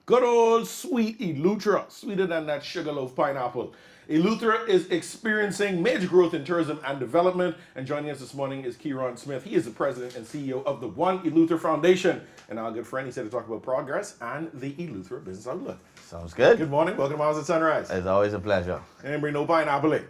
Good old sweet Eleuthera, sweeter than that sugarloaf pineapple. Eleuthera is experiencing major growth in tourism and development. And joining us this morning is Keron Smith. He is the president and CEO of the One Eleuthera Foundation. And our good friend, he said to talk about progress and the Eleuthera Business Outlook. Sounds good. Good morning. Welcome to Bahamas at Sunrise. It's always a pleasure. And bring no pineapple in.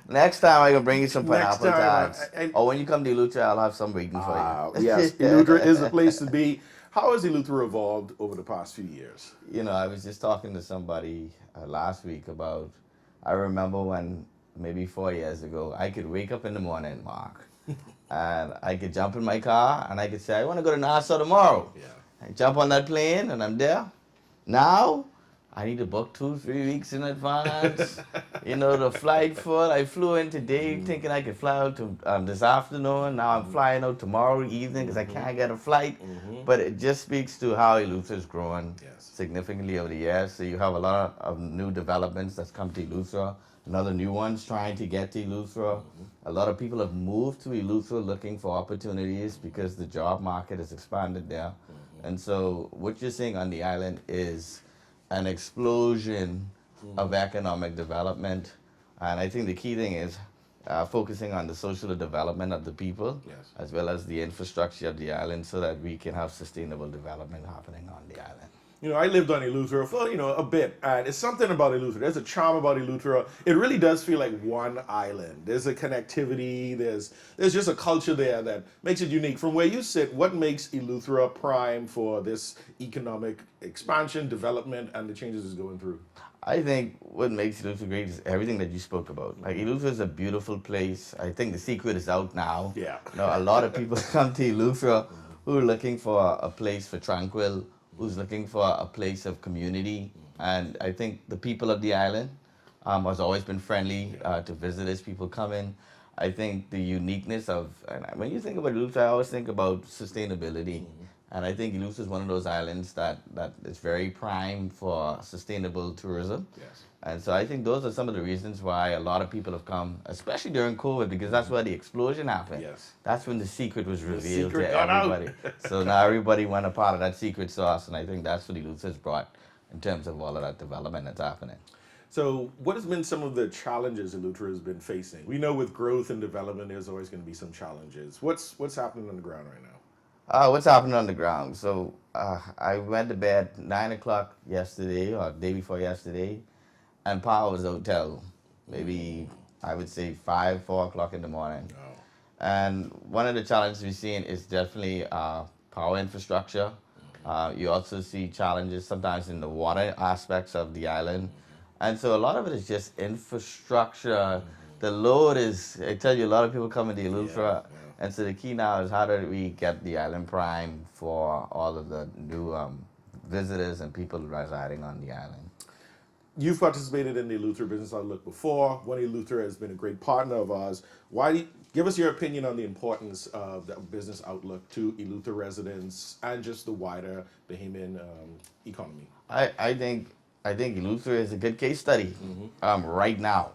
Next time I can bring you some Next pineapple time, tarts. Or when you come to Eleuthera, I'll have some waiting for you. Yes, Eleuthera is the place to be. How has Eleuthera evolved over the past few years? You know, I was just talking to somebody last week about, I remember when maybe 4 years ago, I could wake up in the morning, Mark, and I could jump in my car and I could say, I want to go to Nassau tomorrow. Yeah. I jump on that plane and I'm there. Now, I need to book 2-3 weeks in advance. You know, the flight full. I flew in today thinking I could fly out to, this afternoon. Now I'm flying out tomorrow evening because I can't get a flight. But it just speaks to how Eleuthera is growing significantly over the years. So you have a lot of new developments that's come to Eleuthera, and other new ones trying to get to Eleuthera. A lot of people have moved to Eleuthera looking for opportunities because the job market has expanded there. And so what you're seeing on the island is an explosion of economic development. And I think the key thing is focusing on the social development of the people, as well as the infrastructure of the island, so that we can have sustainable development happening on the island. You know, I lived on Eleuthera for, a bit, and it's something about Eleuthera. There's a charm about Eleuthera. It really does feel like one island. There's a connectivity, there's just a culture there that makes it unique. From where you sit, what makes Eleuthera prime for this economic expansion, development, and the changes it's going through? I think what makes Eleuthera great is everything that you spoke about. Like, Eleuthera is a beautiful place. I think the secret is out now. Yeah. You know, a lot of people come to Eleuthera who are looking for a place for tranquil, who's looking for a place of community. And I think the people of the island has always been friendly to visitors, people come in. I think the uniqueness of, and when you think about Eleuthera, I always think about sustainability. And I think Eleuthera is one of those islands that is very prime for sustainable tourism. Yes. And so I think those are some of the reasons why a lot of people have come, especially during COVID, because that's where the explosion happened. Yes. That's when the secret was revealed secret to got out. everybody. So now everybody want a part of that secret sauce, and I think that's what Eleuthera has brought in terms of all of that development that's happening. So what has been some of the challenges Eleuthera has been facing? We know with growth and development, there's always going to be some challenges. What's happening on the ground right now? What's happening on the ground? So I went to bed 9 o'clock yesterday, or day before yesterday, and power was out till maybe, I would say, 4 o'clock in the morning. Oh. And one of the challenges we're seeing is definitely power infrastructure. You also see challenges sometimes in the water aspects of the island. And so a lot of it is just infrastructure. The load is, I tell you, a lot of people come into Eleuthera. And so the key now is how do we get the island prime for all of the new visitors and people residing on the island. You've participated in the Eleuthera Business Outlook before. One Eleuthera has been a great partner of ours. Give us your opinion on the importance of the Business Outlook to Eleuthera residents and just the wider Bahamian economy? I think Eleuthera is a good case study right now.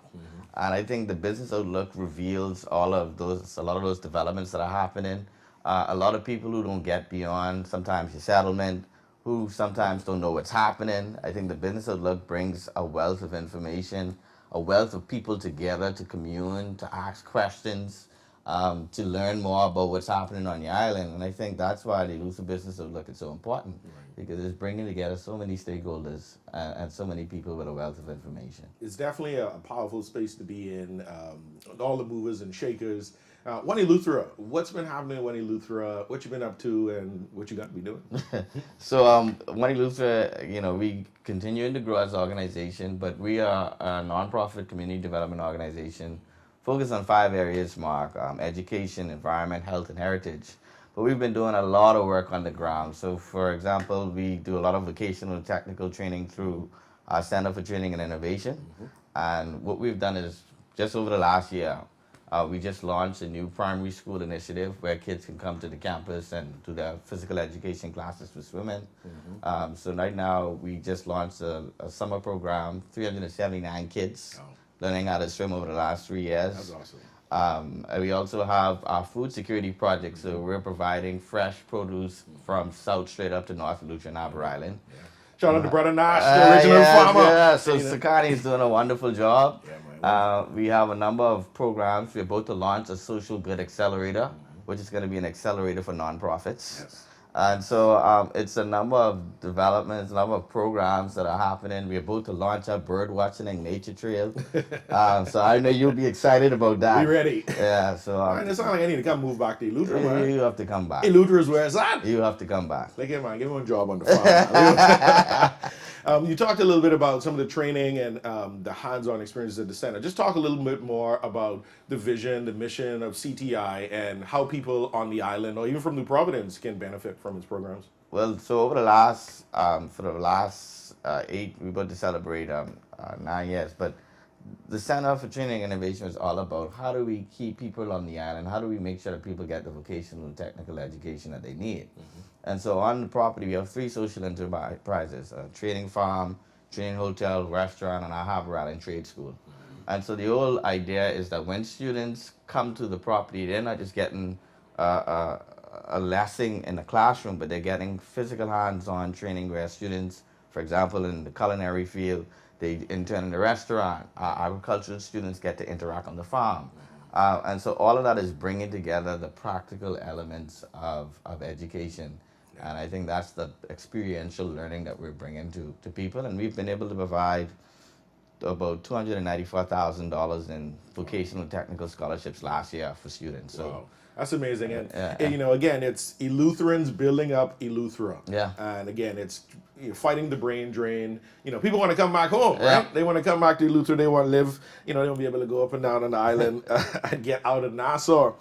And I think the Business Outlook reveals a lot of those developments that are happening. A lot of people who don't get beyond sometimes your settlement, who sometimes don't know what's happening. I think the Business Outlook brings a wealth of information, a wealth of people together to commune, to ask questions, to learn more about what's happening on the island. And I think that's why the Eleuthera Business Outlook is so important, because it's bringing together so many stakeholders and so many people with a wealth of information. It's definitely a powerful space to be in, all the movers and shakers. One Eleuthera, what's been happening in One Eleuthera, what you been up to, and what you got to be doing? So One Eleuthera, we continuing to grow as an organization, but we are a nonprofit community development organization focused on 5 areas, Mark: education, environment, health, and heritage. But we've been doing a lot of work on the ground. So, for example, we do a lot of vocational and technical training through our Center for Training and Innovation. And what we've done is, just over the last year, we just launched a new primary school initiative where kids can come to the campus and do their physical education classes for swimming. So right now, we just launched a summer program, 379 kids learning how to swim over the last 3 years. That's awesome. And we also have our food security project, so we're providing fresh produce from South straight up to North Eleuthera and Harbour Island. Shout out to Brother Nash, the original farmer. Yeah. So You know? Sakani is doing a wonderful job. Yeah, man. We have a number of programs. We're about to launch a social good accelerator, which is going to be an accelerator for nonprofits. Yes. And so it's a number of developments, a number of programs that are happening. We're about to launch a bird watching and nature trail. So I know you'll be excited about that. Be ready. Yeah. So Man, it's not like I need to come move back to Eleuthera, man. you have to come back. Eleuthera is where it's at. You have to come back. Like, man, give him a job on the farm. You talked a little bit about some of the training and the hands-on experiences at the center. Just talk a little bit more about the vision, the mission of CTI, and how people on the island, or even from New Providence, can benefit from its programs. Well, so over the last, for the last 8, we're about to celebrate 9 years, but the Center for Training and Innovation is all about how do we keep people on the island, how do we make sure that people get the vocational and technical education that they need. And so on the property, we have 3 social enterprises, a training farm, training hotel, restaurant, and our Harbour Island Trade School. And so the whole idea is that when students come to the property, they're not just getting a lesson in the classroom, but they're getting physical hands-on training where students, for example, in the culinary field, they intern in the restaurant. Agricultural students get to interact on the farm. And so all of that is bringing together the practical elements of education. And I think that's the experiential learning that we're bringing to people. And we've been able to provide about $294,000 in vocational technical scholarships last year for students. So. Wow. That's amazing. And, you know, again, it's Eleutherans building up Eleuthera. Yeah. And again, it's fighting the brain drain. You know, people want to come back home, right? They want to come back to Eleuthera. They want to live, you know, they want to be able to go up and down on the island and get out of Nassau.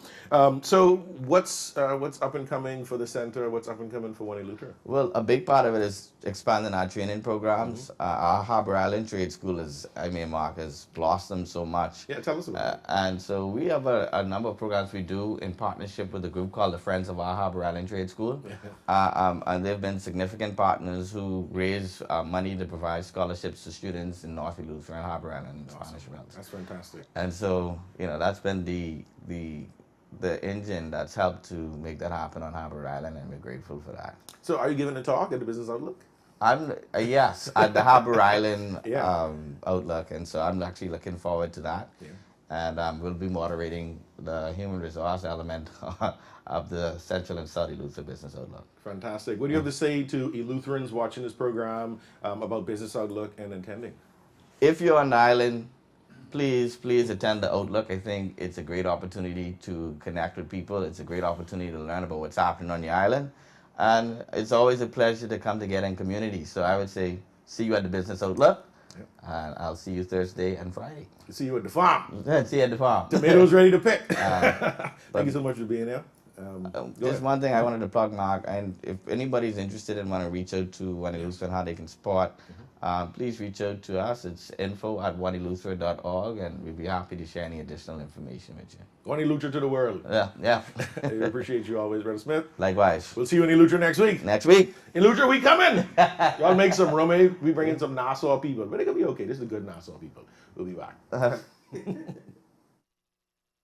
So what's up and coming for the center? What's up and coming for One Eleuthera? Well, a big part of it is expanding our training programs. Our Harbour Island Trade School is, Mark, has blossomed so much. Yeah, tell us about it. And so we have a number of programs we do in partnership with a group called the Friends of our Harbour Island Trade School. And they've been significant partners who raise money to provide scholarships to students in North Eleuthera and Harbour Island and Spanish Wells. That's fantastic. And so, you know, that's been the engine that's helped to make that happen on Harbour Island, and we're grateful for that. So are you giving a talk at the Business Outlook? I'm yes, at the Harbour Island Yeah. Outlook, and so I'm actually looking forward to that. Yeah. And we'll be moderating the human resource element of the Central and South Eleuthera Business Outlook. Fantastic. What do you have to say to Eleutherans watching this program about Business Outlook and attending? If you're on the island, please attend the Outlook. I think it's a great opportunity to connect with people. It's a great opportunity to learn about what's happening on the island. And it's always a pleasure to come together in community. So I would say, see you at the Business Outlook. Yep. And I'll see you Thursday and Friday. See you at the farm. See you at the farm. Tomatoes ready to pick. Thank you so much for being here. Just one thing I wanted to plug, Mark, and if anybody's interested and want to reach out to One Eleuthera and how they can support, please reach out to us. It's info@oneeleuthera.org, and we'd be happy to share any additional information with you. One Eleuthera to the world. Yeah. I appreciate you always, Brother Smith. Likewise. We'll see you in Eleuthera next week. Next week. Eleuthera, we coming. Y'all make some room. We bring in some Nassau people, but it could be okay. This is the good Nassau people. We'll be back.